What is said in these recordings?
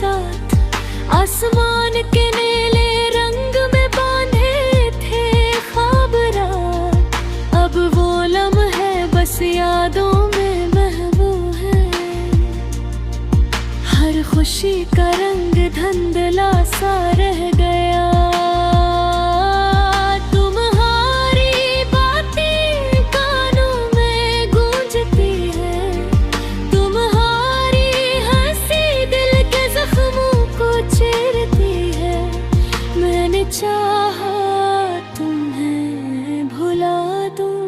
साथ आसमान के नीले रंग में बांधे थे ख्वाब रात। अब वो लम्हे बस यादों में महबूब है। हर खुशी का रंग धुंधला सा रह गया। चाहा तुम्हें भुला दूं,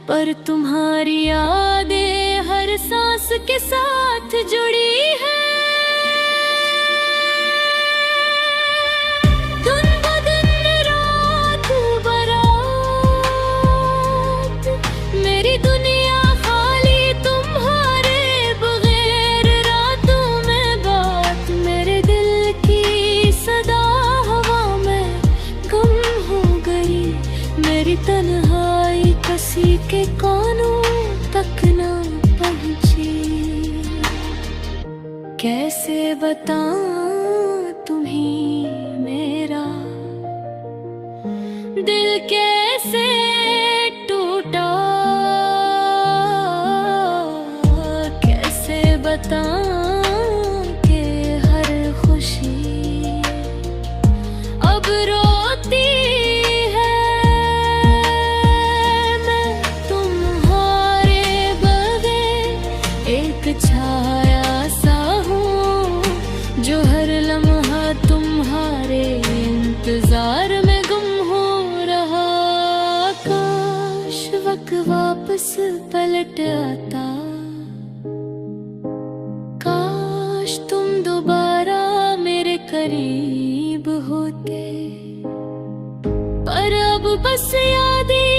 पर तुम्हारी यादें हर सांस के साथ जुड़ी है। दिन ब दिन रात बरात मेरी दुनिया खाली तुम्हारे बगैर। रातों में बात मेरे दिल की सदा मेरी तन्हाई किसी के कानों तक ना पहुंची। कैसे बताऊं तुम्हें मेरा दिल कैसे टूटा। कैसे बताऊं कि हर खुशी अब रोती छाया सा हूँ जो हर लम्हा तुम्हारे इंतजार में गुम हो रहा। काश वक्त वापस पलट आता, काश तुम दोबारा मेरे करीब होते, पर अब बस यादें